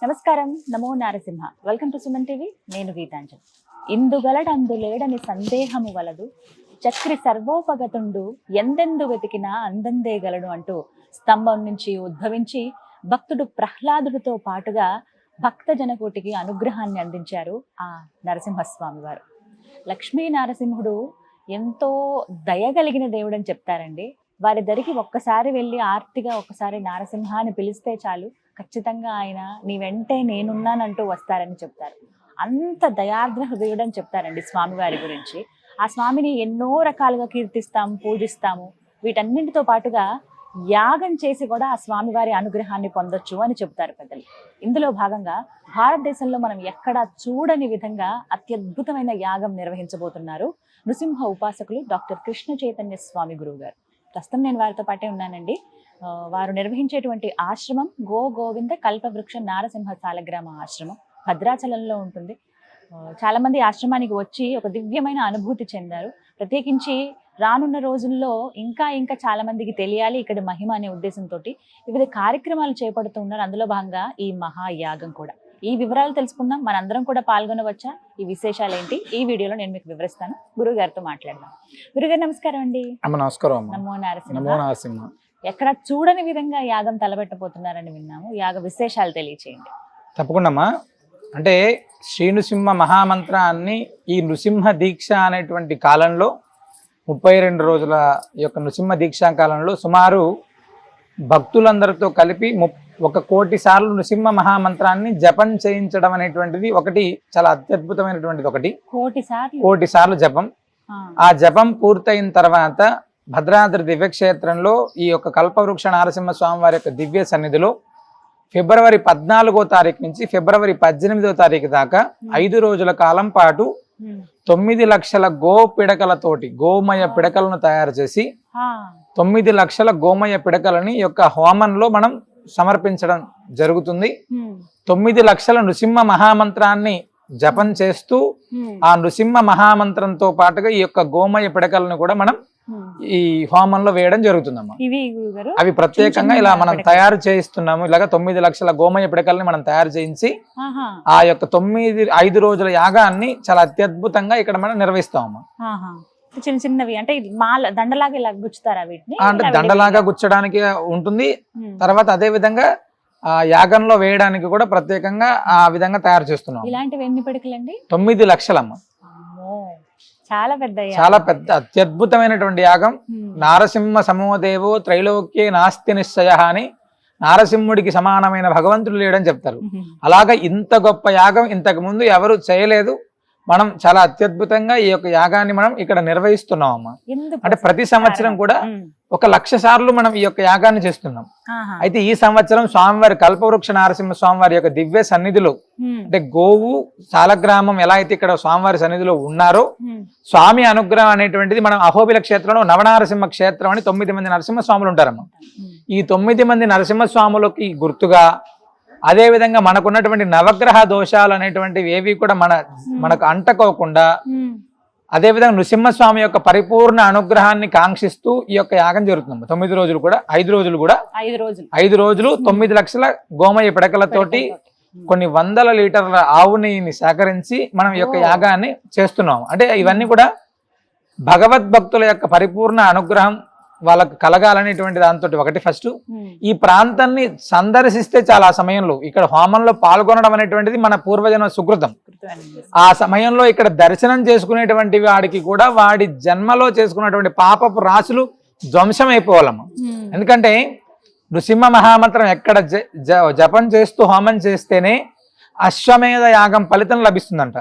నమస్కారం. నమో Narasimha. Welcome to Suman TV. నేను గీతాంజలి. ఇందుగలడందులేడని సందేహము వలదు, చక్రి సర్వోపగతుండు ఎందెందు వెతికినా అందందే గలడు అంటూ స్తంభం నుంచి ఉద్భవించి భక్తుడు ప్రహ్లాదుడితో పాటుగా భక్త జనకోటికి అనుగ్రహాన్ని అందించారు ఆ నరసింహస్వామి వారు. లక్ష్మీ నరసింహుడు ఎంతో దయగలిగిన దేవుడు అని చెప్తారండి. వారి దరికి ఒక్కసారి వెళ్ళి ఆర్తిగా ఒక్కసారి నారసింహ అని పిలిస్తే చాలు, ఖచ్చితంగా ఆయన నీ వెంటే నేనున్నానంటూ వస్తారని చెప్తారు. అంత దయార్ద్ర హృదయుడు అని చెప్తారండి స్వామివారి గురించి. ఆ స్వామిని ఎన్నో రకాలుగా కీర్తిస్తాము, పూజిస్తాము. వీటన్నింటితో పాటుగా యాగం చేసి కూడా ఆ స్వామివారి అనుగ్రహాన్ని పొందొచ్చు అని చెప్తారు పెద్దలు. ఇందులో భాగంగా భారతదేశంలో మనం ఎక్కడా చూడని విధంగా అత్యద్భుతమైన యాగం నిర్వహించబోతున్నారు నృసింహ ఉపాసకులు డాక్టర్ కృష్ణ చైతన్య స్వామి గురువు గారు. ప్రస్తుతం నేను వారితో పాటే ఉన్నానండి. వారు నిర్వహించేటువంటి ఆశ్రమం గోవింద కల్పవృక్ష నారసింహ సాలగ్రామ ఆశ్రమం భద్రాచలంలో ఉంటుంది. చాలా మంది ఆశ్రమానికి వచ్చి ఒక దివ్యమైన అనుభూతి చెందారు. ప్రత్యేకించి రానున్న రోజుల్లో ఇంకా చాలా మందికి తెలియాలి ఇక్కడ మహిమ అనే ఉద్దేశంతో వివిధ కార్యక్రమాలు చేపడుతున్నారు. అందులో భాగంగా ఈ మహాయాగం కూడా. ఈ వివరాలు తెలుసుకుందాం. మనందరం కూడా పాల్గొనవచ్చా? ఈ విశేషాలు ఏంటి ఈ వీడియోలో నేను మీకు వివరిస్తాను. గురువు గారితో మాట్లాడదాం. గురుగారు నమస్కారం అండి. నమస్కారం. నమో నారసింహ. ఎక్కడ చూడని విధంగా యాగం తలపెట్టబోతున్నారని విన్నాము. యాగ విశేషాలు తెలియచేయండి. తప్పకుండా. అంటే శ్రీ నృసింహ మహామంత్రాన్ని ఈ నృసింహ దీక్ష అనేటువంటి కాలంలో 32 రోజుల యొక్క నృసింహ దీక్షా కాలంలో సుమారు భక్తులందరితో కలిపి 1 కోటి సార్లు నృసింహ మహామంత్రాన్ని జపం చేయించడం అనేటువంటిది ఒకటి చాలా అత్యద్భుతమైనటువంటిది. 1 కోటి సార్లు జపం. ఆ జపం పూర్తయిన తర్వాత భద్రాద్రి దివ్యక్షేత్రంలో ఈ యొక్క కల్పవృక్ష నారసింహ స్వామి వారి యొక్క దివ్య సన్నిధిలో ఫిబ్రవరి 14వ తారీఖు నుంచి ఫిబ్రవరి 18వ తారీఖు దాకా 5 రోజుల కాలం పాటు 9 లక్షల పిడకలతోటి గోమయ పిడకలను తయారు చేసి 9 లక్షల గోమయ పిడకలని యొక్క హోమంలో మనం సమర్పించడం జరుగుతుంది. 9 లక్షల నృసింహ మహామంత్రాన్ని జపం చేస్తూ ఆ నృసింహ మహామంత్రంతో పాటుగా ఈ యొక్క గోమయ పిడకలను కూడా మనం ఈ హోమంలో వేయడం జరుగుతుందమ్మా. అవి ప్రత్యేకంగా ఇలా మనం తయారు చేయిస్తున్నాము. ఇలాగా 9 లక్షల గోమయ పిడకల్ని మనం తయారు చేయించి ఆ యొక్క 5 రోజుల యాగాన్ని చాలా అత్యద్భుతంగా ఇక్కడ మనం నిర్వహిస్తామమ్మా. చిన్న చిన్నవి అంటే దండలాగా ఇలా గుచ్చుతారా వీటిని? అంటే దండలాగా గుచ్చడానికి ఉంటుంది. తర్వాత అదే విధంగా ఆ యాగంలో వేయడానికి కూడా ప్రత్యేకంగా ఆ విధంగా తయారు చేస్తున్నాం. ఇలాంటివి ఎన్ని పిడకలండి? 9 లక్షలమ్మ. చాలా పెద్ద అత్యద్భుతమైనటువంటి యాగం. నారసింహ సమోదేవో త్రైలోక్యే నాస్తి నిశ్చయ అని నారసింహుడికి సమానమైన భగవంతుడు లేడని చెప్తారు. అలాగా ఇంత గొప్ప యాగం ఇంతకు ముందు ఎవరు చేయలేదు. మనం చాలా అత్యద్భుతంగా ఈ యొక్క యాగాన్ని మనం ఇక్కడ నిర్వహిస్తున్నాం అమ్మా. అంటే ప్రతి సంవత్సరం కూడా 1,00,000 సార్లు మనం ఈ యొక్క యాగాన్ని చేస్తున్నాం. అయితే ఈ సంవత్సరం స్వామివారి కల్పవృక్ష నారసింహ స్వామివారి యొక్క దివ్య సన్నిధిలో అంటే గోవు సాలగ్రామం ఎలా అయితే ఇక్కడ స్వామివారి సన్నిధిలో ఉన్నారో స్వామి అనుగ్రహం అనేటువంటిది మనం అహోబిల క్షేత్రంలో నవనారసింహ క్షేత్రం అని 9 మంది నరసింహ స్వాములు ఉంటారమ్మా. ఈ 9 మంది నరసింహ స్వాములకి గుర్తుగా అదే విధంగా మనకున్నటువంటి నవగ్రహ దోషాలు అనేటువంటివి ఏవి కూడా మనకు అంటకోకుండా అదే విధంగా నృసింహస్వామి యొక్క పరిపూర్ణ అనుగ్రహాన్ని కాంక్షిస్తూ ఈ యొక్క యాగం జరుగుతుంది. 9 రోజులు కూడా 5 రోజులు కూడా 5 రోజులు 9 లక్షల గోమయ పిడకలతోటి కొన్ని వందల లీటర్ల ఆవు నెయ్యిని సేకరించి మనం ఈ యొక్క యాగాన్ని చేస్తున్నాం. అంటే ఇవన్నీ కూడా భగవద్భక్తుల యొక్క పరిపూర్ణ అనుగ్రహం వాళ్ళకు కలగాలనేటువంటి దాంతో ఒకటి ఫస్ట్ ఈ ప్రాంతాన్ని సందర్శిస్తే చాలా సమయంలో ఇక్కడ హోమంలో పాల్గొనడం అనేటువంటిది మన పూర్వజన్మ సుకృతం. ఆ సమయంలో ఇక్కడ దర్శనం చేసుకునేటువంటి వాడికి కూడా వాడి జన్మలో చేసుకున్నటువంటి పాపపు రాశులు ధ్వంసం అయిపోవాలమ్మ. ఎందుకంటే నృసింహ మహామంత్రం ఎక్కడ జపం చేస్తూ హోమం చేస్తేనే అశ్వమేధ యాగం ఫలితం లభిస్తుందంట.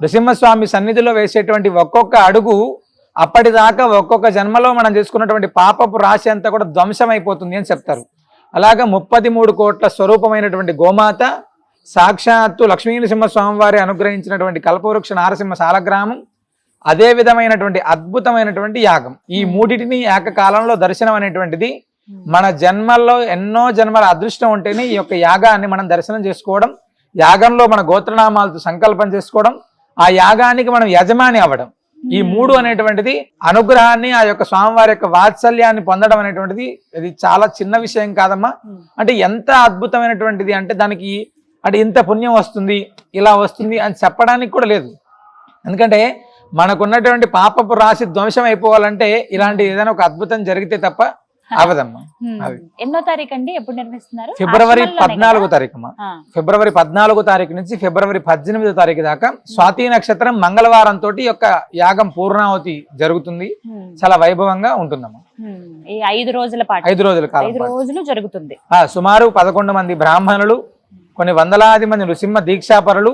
నృసింహస్వామి సన్నిధిలో వేసేటువంటి ఒక్కొక్క అడుగు అప్పటిదాకా ఒక్కొక్క జన్మలో మనం చేసుకున్నటువంటి పాపపు రాశి అంతా కూడా ధ్వంసం అయిపోతుంది అని చెప్తారు. అలాగా 33 కోట్ల స్వరూపమైనటువంటి గోమాత సాక్షాత్తు లక్ష్మీ నరసింహస్వామి వారి అనుగ్రహించినటువంటి కల్పవృక్ష నారసింహ సాలగ్రామం అదే విధమైనటువంటి అద్భుతమైనటువంటి యాగం. ఈ మూడిటిని ఏకకాలంలో దర్శనం అనేటువంటిది మన జన్మల్లో ఎన్నో జన్మల అదృష్టం ఉంటేనే ఈ యొక్క యాగాన్ని మనం దర్శనం చేసుకోవడం, యాగంలో మన గోత్రనామాలతో సంకల్పం చేసుకోవడం, ఆ యాగానికి మనం యజమాని అవ్వడం. ఈ 3 అనేటువంటిది అనుగ్రహాన్ని ఆ యొక్క స్వామివారి యొక్క వాత్సల్యాన్ని పొందడం అనేటువంటిది ఇది చాలా చిన్న విషయం కాదమ్మా. అంటే ఎంత అద్భుతమైనటువంటిది అంటే దానికి అంటే ఇంత పుణ్యం వస్తుంది, ఇలా వస్తుంది అని చెప్పడానికి కూడా లేదు. ఎందుకంటే మనకున్నటువంటి పాపపు రాశి ధ్వంసం అయిపోవాలంటే ఇలాంటి ఏదైనా ఒక అద్భుతం జరిగితే తప్ప అవదమ్మా. అది ఎన్నో తారీఖు అండి, ఎప్పుడు నిర్వహిస్తున్నారు? ఫిబ్రవరి 14వ తారీఖు అమ్మా. ఫిబ్రవరి 14వ తారీఖు నుంచి ఫిబ్రవరి 18వ తారీఖు దాకా స్వాతి నక్షత్రం మంగళవారం తోటి యొక్క యాగం పూర్ణావతి జరుగుతుంది. చాలా వైభవంగా ఉంటుందమ్మా. ఈ 5 రోజుల పాటు 5 రోజుల కాలం 5 రోజులు జరుగుతుంది. సుమారు 11 మంది బ్రాహ్మణులు, కొన్ని వందలాది మంది నృసింహ దీక్షాపరులు,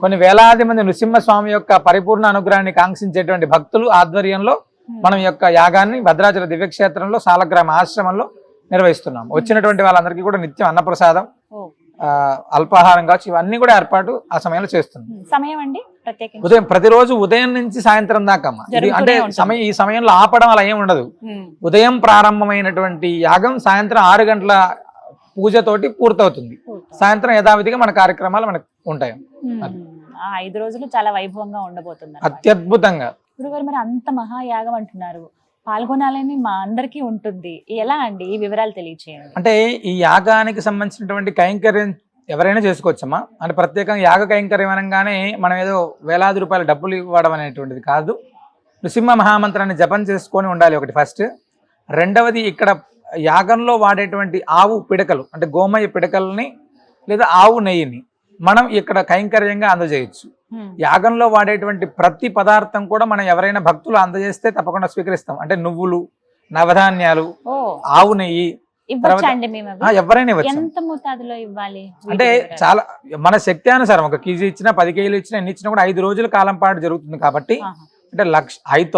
కొన్ని వేలాది మంది నృసింహ స్వామి యొక్క పరిపూర్ణ అనుగ్రహాన్ని కాంక్షించేటువంటి భక్తులు ఆధ్వర్యంలో మనం యొక్క యాగాన్ని భద్రాచల దివ్యక్షేత్రంలో సాలగ్రామ ఆశ్రమంలో నిర్వహిస్తున్నాం. వచ్చినటువంటి వాళ్ళందరికీ కూడా నిత్యం అన్నప్రసాదం, అల్పాహారం కావచ్చు, ఇవన్నీ కూడా ఏర్పాటు ఆ సమయంలో చేస్తున్నాం. సమయం అండి ప్రత్యేకంగా ఉదయం, ప్రతిరోజు ఉదయం నుంచి సాయంత్రం దాకా అమ్మ. అంటే ఈ సమయంలో ఆపడం అలా ఏం ఉండదు. ఉదయం ప్రారంభమైనటువంటి యాగం సాయంత్రం 6 గంటల పూజతోటి పూర్తవుతుంది. సాయంత్రం యథావిధిగా మన కార్యక్రమాలు మనకు ఉంటాయి. 5 రోజులు చాలా వైభవంగా ఉండబోతుంది, అత్యద్భుతంగా. గురుగారు మరి అంత మహాయాగం అంటున్నారు, పాల్గొనాలని మా అందరికీ ఉంటుంది, ఎలా అండి ఈ వివరాలు తెలియచేయండి. అంటే ఈ యాగానికి సంబంధించినటువంటి కైంకర్యం ఎవరైనా చేసుకోవచ్చమ్మా. అంటే ప్రత్యేకంగా యాగ కైంకర్యం అనగానే మనం ఏదో వేలాది రూపాయల డబ్బులు ఇవ్వడం అనేటువంటిది కాదు. నృసింహ మహామంత్రాన్ని జపం చేసుకొని ఉండాలి ఒకటి ఫస్ట్. రెండవది ఇక్కడ యాగంలో వాడేటువంటి ఆవు పిడకలు అంటే గోమయ పిడకల్ని లేదా ఆవు నెయ్యిని మనం ఇక్కడ కైంకర్యంగా అందజేయచ్చు. యాగంలో వాడేటువంటి ప్రతి పదార్థం కూడా మనం ఎవరైనా భక్తులు అందజేస్తే తప్పకుండా స్వీకరిస్తాం. అంటే నువ్వులు, నవధాన్యాలు, ఆవు నెయ్యి ఎవరైనా ఇవ్వాలి. అంటే చాలా మన శక్తి అనుసారం 1 కేజీ ఇచ్చినా 10 కేజీలు ఇచ్చినా ఎన్ని ఇచ్చినా కూడా 5 రోజుల కాలం పాటు జరుగుతుంది. కాబట్టి అంటే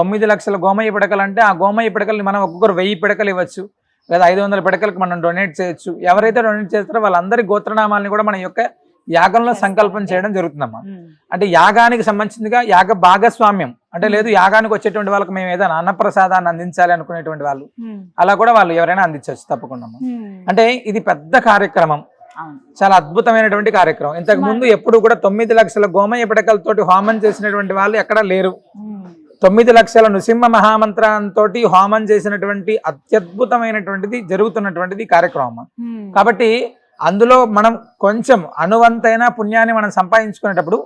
9 లక్షల గోమయ పిడకలు అంటే ఆ గోమయ పిడకల్ని మనం ఒక్కొక్కరు 1000 పిడకలు ఇవ్వచ్చు, లేదా 500 పిడకలకు మనం డొనేట్ చేయొచ్చు. ఎవరైతే డొనేట్ చేస్తారో వాళ్ళందరి గోత్రనామాలని కూడా మన యొక్క యాగంలో సంకల్పం చేయడం జరుగుతుందమ్మా. అంటే యాగానికి సంబంధించిందిగా యాగ భాగస్వామ్యం అంటే లేదు, యాగానికి వచ్చేటువంటి వాళ్ళకి మేము ఏదైనా అన్నప్రసాదాన్ని అందించాలి అనుకునేటువంటి వాళ్ళు అలా కూడా వాళ్ళు ఎవరైనా అందించవచ్చు తప్పకుండా. అంటే ఇది పెద్ద కార్యక్రమం, చాలా అద్భుతమైనటువంటి కార్యక్రమం. ఇంతకు ముందు ఎప్పుడు కూడా 9 లక్షల గోమయ పిడకలతోటి హోమం చేసినటువంటి వాళ్ళు ఎక్కడా లేరు. 9 లక్షల నృసింహ మహామంత్రంతో హోమం చేసినటువంటి అత్యద్భుతమైనటువంటిది జరుగుతున్నటువంటిది కార్యక్రమం. కాబట్టి అందులో మనం కొంచెం అనువంతైన పుణ్యాన్ని మనం సంపాదించుకునేటప్పుడు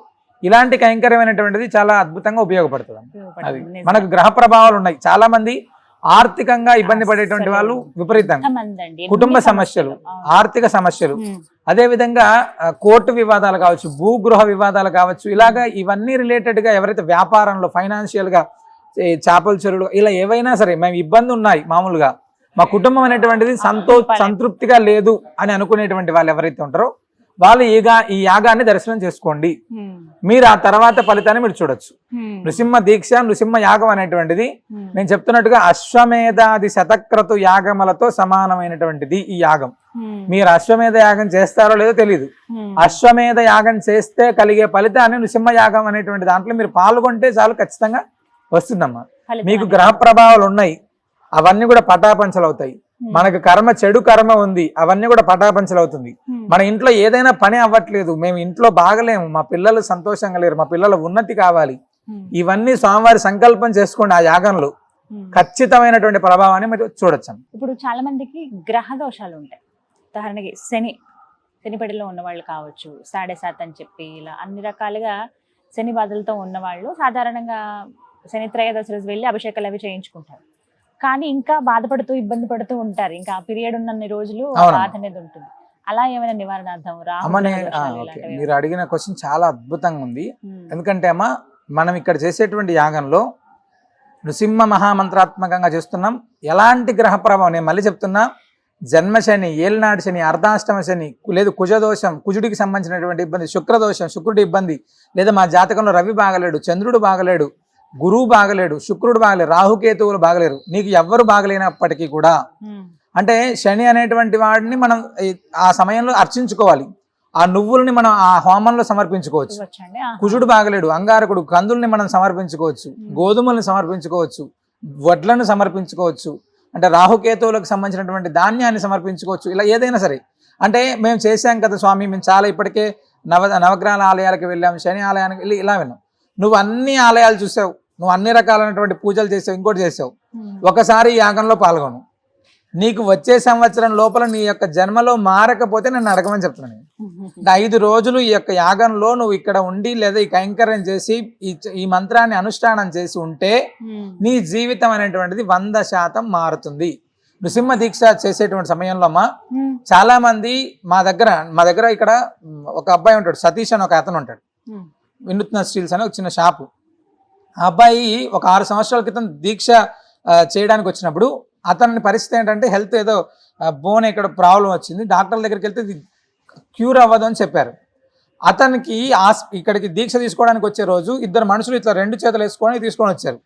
ఇలాంటి కైంకర్యమైనటువంటిది చాలా అద్భుతంగా ఉపయోగపడుతుంది. అది మనకు గ్రహ ప్రభావాలు ఉన్నాయి. చాలా మంది ఆర్థికంగా ఇబ్బంది పడేటువంటి వాళ్ళు విపరీతంగా, కుటుంబ సమస్యలు, ఆర్థిక సమస్యలు, అదే విధంగా కోర్టు వివాదాలు కావచ్చు, భూగృహ వివాదాలు కావచ్చు, ఇలాగా ఇవన్నీ రిలేటెడ్ గా ఎవరైతే వ్యాపారంలో ఫైనాన్షియల్ గా చేపల చెరువులు ఇలా ఏవైనా సరే మేము ఇబ్బంది ఉన్నాయి, మామూలుగా మా కుటుంబం అనేటువంటిది సంతృప్తిగా లేదు అని అనుకునేటువంటి వాళ్ళు ఎవరైతే ఉంటారో వాళ్ళు ఈ యాగాన్ని దర్శనం చేసుకోండి. మీరు ఆ తర్వాత ఫలితాన్ని మీరు చూడొచ్చు. నృసింహ దీక్ష, నృసింహ యాగం అనేటువంటిది నేను చెప్తున్నట్టుగా అశ్వమేధాది శతక్రతు యాగములతో సమానమైనటువంటిది ఈ యాగం. మీరు అశ్వమేధ యాగం చేస్తారో లేదో తెలియదు. అశ్వమేధ యాగం చేస్తే కలిగే ఫలితాన్ని నృసింహ యాగం అనేటువంటి దాంట్లో మీరు పాల్గొంటే చాలు ఖచ్చితంగా వస్తుందమ్మా. మీకు గ్రహ ప్రభావాలు ఉన్నాయి, అవన్నీ కూడా పటాపంచలు అవుతాయి. మనకు చెడు కర్మ ఉంది, అవన్నీ కూడా పటాపంచలు అవుతుంది. మన ఇంట్లో ఏదైనా పని అవ్వట్లేదు, మేము ఇంట్లో బాగలేము, మా పిల్లలు సంతోషంగా లేరు, మా పిల్లల ఉన్నతి కావాలి, ఇవన్నీ స్వామివారి సంకల్పం చేసుకోండి. ఆ యాగంలో ఖచ్చితమైనటువంటి ప్రభావాన్ని మీరు చూడొచ్చు. ఇప్పుడు చాలా మందికి గ్రహ దోషాలు ఉంటాయి. ఉదాహరణకి శనిపడిలో ఉన్న వాళ్ళు కావచ్చు, 7.5 అని చెప్పి ఇలా అన్ని రకాలుగా శని బాధలతో ఉన్నవాళ్ళు సాధారణంగా శని త్రయోదశి రోజు వెళ్ళి అభిషేకాలు అవి చేయించుకుంటారు. కానీ ఇంకా బాధపడుతూ ఇబ్బంది పడుతూ ఉంటారు. ఇంకా ఆ పీరియడ్ ఉన్నన్ని రోజులు బాధ అనేది ఉంటుంది. అలా ఏమైనా నివారణార్థం మీరు అడిగిన క్వశ్చన్ చాలా అద్భుతంగా ఉంది. ఎందుకంటే అమ్మా మనం ఇక్కడ చేసేటువంటి యాగంలో నృసింహ మహామంత్రాత్మకంగా చేస్తున్నాం. ఎలాంటి గ్రహ ప్రభావం, నేను మళ్ళీ చెప్తున్నా, జన్మశని, ఏలినాడు శని, అర్ధాష్టమ శని, లేదు కుజదోషం, కుజుడికి సంబంధించినటువంటి ఇబ్బంది, శుక్రదోషం, శుక్రుడి ఇబ్బంది, లేదా మా జాతకంలో రవి బాగలేడు, చంద్రుడు బాగలేడు, గురువు బాగలేడు, శుక్రుడు బాగలేడు, రాహుకేతువులు బాగలేరు, నీకు ఎవ్వరు బాగలేనప్పటికీ కూడా అంటే శని అనేటువంటి వాడిని మనం ఆ సమయంలో అర్చించుకోవాలి. ఆ నువ్వుల్ని మనం ఆ హోమంలో సమర్పించుకోవచ్చు. కుజుడు బాగలేడు, అంగారకుడు, కందుల్ని మనం సమర్పించుకోవచ్చు, గోధుమల్ని సమర్పించుకోవచ్చు, వడ్లను సమర్పించుకోవచ్చు, అంటే రాహుకేతువులకు సంబంధించినటువంటి ధాన్యాన్ని సమర్పించుకోవచ్చు. ఇలా ఏదైనా సరే, అంటే మేము చేశాం కదా స్వామి, మేము చాలా ఇప్పటికే నవగ్రహాల ఆలయాలకు వెళ్ళాం, శని ఆలయానికి వెళ్ళి ఇలా వెళ్ళాం. నువ్వు అన్ని ఆలయాలు చూసావు, నువ్వు అన్ని రకాలైనటువంటి పూజలు చేసావు, ఇంకోటి చేసావు, ఒకసారి యాగంలో పాల్గొను. నీకు వచ్చే సంవత్సరం లోపల నీ యొక్క జన్మలో మారకపోతే నన్ను అడగమని చెప్తున్నాను. 5 రోజులు ఈ యొక్క యాగంలో నువ్వు ఇక్కడ ఉండి లేదా ఈ కైంకర్యం చేసి ఈ మంత్రాన్ని అనుష్ఠానం చేసి ఉంటే నీ జీవితం అనేటువంటిది 100% మారుతుంది. నృసింహ దీక్ష చేసేటువంటి సమయంలో అమ్మా చాలా మంది మా దగ్గర ఇక్కడ ఒక అబ్బాయి ఉంటాడు, సతీష్ అని ఒక అతను ఉంటాడు, వినూత్న స్టీల్స్ అని ఒక చిన్న షాపు. ఆ అబ్బాయి ఒక 6 సంవత్సరాల క్రితం దీక్ష చేయడానికి వచ్చినప్పుడు అతని పరిస్థితి ఏంటంటే హెల్త్ ఏదో బోన్ ఇక్కడ ప్రాబ్లం వచ్చింది, డాక్టర్ల దగ్గరికి వెళ్తే ఇది క్యూర్ అవ్వదు అని చెప్పారు. అతనికి ఇక్కడికి దీక్ష తీసుకోవడానికి వచ్చే రోజు 2 మనుషులు ఇట్లా 2 చేతులు వేసుకొని తీసుకొని వచ్చారు.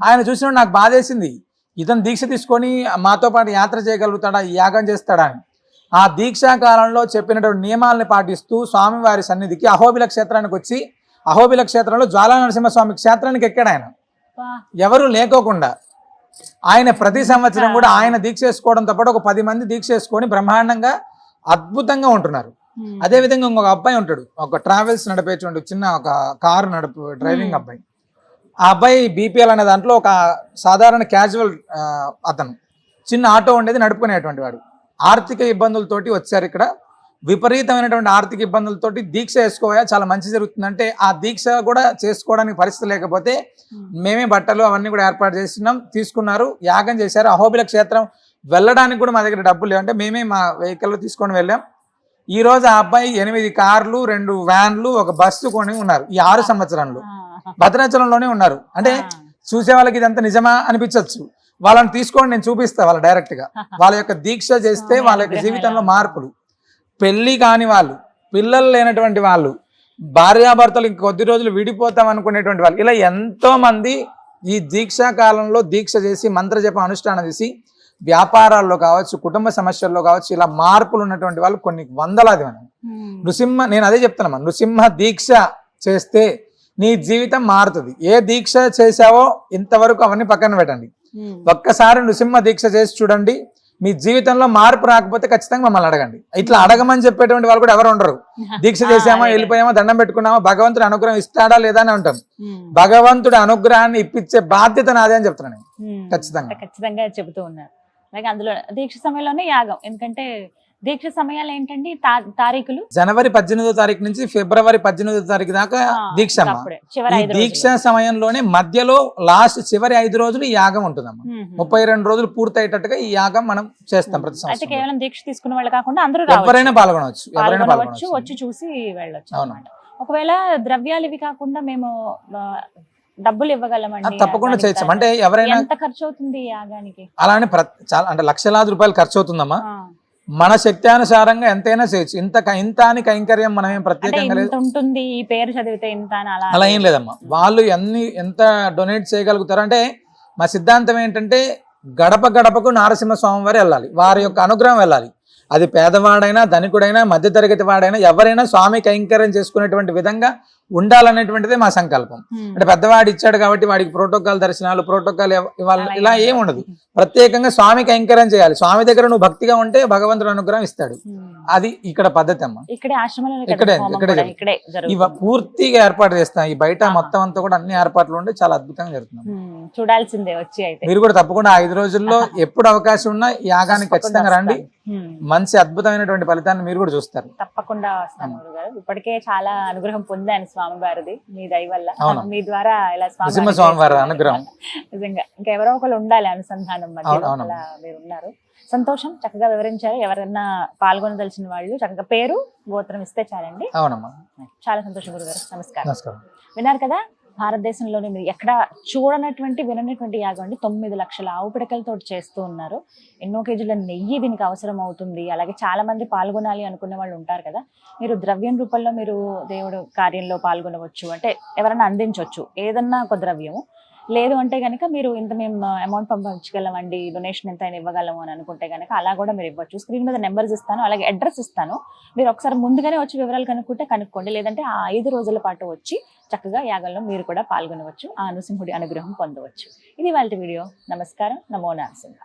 ఆయన చూసినప్పుడు నాకు బాధేసింది, ఇతను దీక్ష తీసుకొని మాతో పాటు యాత్ర చేయగలుగుతాడా, యాగం చేస్తాడా అని. ఆ దీక్షా కాలంలో చెప్పినటువంటి నియమాలని పాటిస్తూ స్వామివారి సన్నిధికి అహోబిల క్షేత్రానికి వచ్చి అహోబిల క్షేత్రంలో జ్వాలా నరసింహస్వామి క్షేత్రానికి ఎక్కాడు. ఆయన ఎవరు లేకోకుండా ఆయన ప్రతి సంవత్సరం కూడా ఆయన దీక్ష చేసుకోవడంతో పాటు ఒక 10 మంది దీక్ష చేసుకొని బ్రహ్మాండంగా అద్భుతంగా ఉంటున్నారు. అదే విధంగా ఇంకొక అబ్బాయి ఉంటాడు, ఒక ట్రావెల్స్ నడిపేటువంటి చిన్న ఒక కారు డ్రైవింగ్ అబ్బాయి. ఆ అబ్బాయి బీపీఎల్ అనే దాంట్లో ఒక సాధారణ క్యాజువల్ అతను, చిన్న ఆటో ఉండేది నడుపుకునేటువంటి వాడు. ఆర్థిక ఇబ్బందులతోటి వచ్చారు ఇక్కడ, విపరీతమైనటువంటి ఆర్థిక ఇబ్బందులతోటి దీక్ష చేసుకోవా చాలా మంచి జరుగుతుందంటే ఆ దీక్ష కూడా చేసుకోవడానికి పరిస్థితి లేకపోతే మేమే బట్టలు అవన్నీ కూడా ఏర్పాటు చేసినాం, తీసుకున్నారు, యాగం చేశారు. అహోబిల క్షేత్రం వెళ్ళడానికి కూడా మా దగ్గర డబ్బులు లేవంటే మేమే మా వెహికల్లో తీసుకొని వెళ్ళాం. ఈ రోజు ఆ అబ్బాయి 8 కార్లు 2 వ్యాన్లు ఒక బస్సు కొని ఉన్నారు. ఈ 6 సంవత్సరంలో భద్రాచలంలోనే ఉన్నారు. అంటే చూసే వాళ్ళకి ఇదంతా నిజమా అనిపించవచ్చు, వాళ్ళని తీసుకొని నేను చూపిస్తా వాళ్ళ డైరెక్ట్ గా. వాళ్ళ యొక్క దీక్ష చేస్తే వాళ్ళ యొక్క జీవితంలో మార్పులు, పెళ్లి కాని వాళ్ళు, పిల్లలు లేనటువంటి వాళ్ళు, భార్యాభర్తలు ఇంకొద్ది రోజులు విడిపోతాం అనుకునేటువంటి వాళ్ళు, ఇలా ఎంతో మంది ఈ దీక్షా కాలంలో దీక్ష చేసి మంత్రజపం అనుష్ఠానం చేసి వ్యాపారాల్లో కావచ్చు, కుటుంబ సమస్యల్లో కావచ్చు, ఇలా మార్పులు ఉన్నటువంటి వాళ్ళు కొన్ని వందలాది మంది. నేను అదే చెప్తున్నామా, నృసింహ దీక్ష చేస్తే నీ జీవితం మారుతుంది. ఏ దీక్ష చేసావో ఇంతవరకు అవన్నీ పక్కన పెట్టండి, ఒక్కసారి నృసింహ దీక్ష చేసి చూడండి, మీ జీవితంలో మార్పు రాకపోతే ఖచ్చితంగా మమ్మల్ని అడగండి. ఇట్లా అడగమని చెప్పేటువంటి వాళ్ళు కూడా ఎవరు ఉండరు. దీక్ష చేసామా, వెళ్ళిపోయామా, దండం పెట్టుకున్నామా, భగవంతుడు అనుగ్రహం ఇస్తాడా లేదా అని అంటాం. భగవంతుడి అనుగ్రహాన్ని ఇప్పించే బాధ్యత నాదే అని చెప్తున్నాను. ఖచ్చితంగా చెబుతూ ఉన్నారు. అలాగే అందులో దీక్ష సమయంలోనే యాగం, ఎందుకంటే దీక్ష సమయాలు ఏంటండి తారీఖులు జనవరి 18వ తారీఖు నుంచి ఫిబ్రవరి 18వ తారీఖు దాకా దీక్ష. దీక్ష సమయంలోనే మధ్యలో లాస్ట్ చివరి 5 రోజులు ఈ యాగం ఉంటుందమ్మా. 32 రోజులు పూర్తయ్యేటట్టుగా ఈ యాగం మనం చేస్తాం ప్రతి సంవత్సరం. అయితే కేవలం దీక్ష తీసుకున్న వాళ్ళు కాకుండా అందరూ ఎవరైనా పాల్గొనవచ్చు, వచ్చి చూసి వెళ్ళొచ్చు అన్నమాట. ఒకవేళ ద్రవ్యాలు ఇవి కాకుండా మేము డబ్బులు ఇవ్వగలమండి, తప్పకుండా చేయొచ్చు. అంటే ఎవరైనా ఎంత ఖర్చు అవుతుంది యాగానికి? అలానే చాలా అంటే లక్షలాది రూపాయలు ఖర్చు అవుతుందమ్మా. మన శక్త్యానుసారంగా ఎంతైనా చేయొచ్చు. ఇంత అని కైంకర్యం మనం ఏం ప్రత్యేకంగా ఉంటుంది, ఈ పేరు చదివితే ఇంత అలా ఏం లేదమ్మా. వాళ్ళు ఎంత డొనేట్ చేయగలుగుతారు అంటే మా సిద్ధాంతం ఏంటంటే గడప గడపకు నారసింహస్వామి వారు వెళ్ళాలి, వారి యొక్క అనుగ్రహం వెళ్ళాలి. అది పేదవాడైనా ధనికుడైనా మధ్యతరగతి వాడైనా ఎవరైనా స్వామి కైంకర్యం చేసుకునేటువంటి విధంగా ఉండాలనేటువంటిదే మా సంకల్పం. అంటే పెద్దవాడు ఇచ్చాడు కాబట్టి వాడికి ప్రోటోకాల్ దర్శనాలు, ప్రోటోకాల్ ఇవ్వాలి, ఇలా ఏమి ఉండదు. ప్రత్యేకంగా స్వామి కైంకర్యం చేయాలి. స్వామి దగ్గర నువ్వు భక్తిగా ఉంటే భగవంతుడు అనుగ్రహం ఇస్తాడు. అది ఇక్కడ పద్ధతి అమ్మా. ఇక్కడే పూర్తిగా ఏర్పాటు చేస్తాం. ఈ బయట మొత్తం అంతా కూడా అన్ని ఏర్పాట్లు ఉంటే చాలా అద్భుతంగా జరుగుతుంది. చూడాల్సిందే వచ్చి. అయితే మీరు కూడా తప్పకుండా 5 రోజుల్లో ఎప్పుడు అవకాశం ఉన్నా యాగానికి ఖచ్చితంగా రండి. మంచి అద్భుతమైనటువంటి ఫలితాన్ని మీరు కూడా చూస్తారు. తప్పకుండా వస్తాను గురుగారు. ఇప్పటికే చాలా అనుగ్రహం పొందాను స్వామి వారిది, మీ దయ వల్ల, మీ ద్వారా ఇలా స్వామి వారి అనుగ్రహం. నిజంగా ఇంకా ఎవరో ఒకరు ఉండాలి అనుసంధానం మధ్యలో, అలా మీరు ఉన్నారు. సంతోషం, చక్కగా వివరించారు. ఎవరైనా పాల్గొనదలిచిన వాళ్ళు చక్కగా పేరు గోత్రం ఇస్తే చాలండి. అవునమ్మా, చాలా సంతోషం గురుగారు. నమస్కారం. విన్నారు కదా, భారతదేశంలోనే మీరు ఎక్కడ చూడనటువంటి విననటువంటి యాగం అండి. 9 లక్షల ఆవు పిడకలతో చేస్తూ ఉన్నారు. ఎన్నో కేజీల నెయ్యి దీనికి అవసరం అవుతుంది. అలాగే చాలా మంది పాల్గొనాలి అనుకునే వాళ్ళు ఉంటారు కదా, మీరు ద్రవ్యం రూపంలో మీరు దేవుడు కార్యంలో పాల్గొనవచ్చు, అంటే ఎవరైనా అందించవచ్చు ఏదన్నా ఒక ద్రవ్యము. లేదు అంటే కనుక మీరు ఇంత మేము అమౌంట్ పంపించగలమండి, డొనేషన్ ఎంత అయినా ఇవ్వగలము అని అనుకుంటే కనుక అలా కూడా మీరు ఇవ్వచ్చు. స్క్రీన్ మీద నెంబర్స్ ఇస్తాను, అలాగే అడ్రస్ ఇస్తాను. మీరు ఒకసారి ముందుగానే వచ్చి వివరాలు కనుక్కోండి. లేదంటే ఆ 5 రోజుల పాటు వచ్చి చక్కగా యాగంలో మీరు కూడా పాల్గొనవచ్చు, ఆ నృసింహుడి అనుగ్రహం పొందవచ్చు. ఇది వాళ్ళ వీడియో. నమస్కారం. నమో నరసింహ.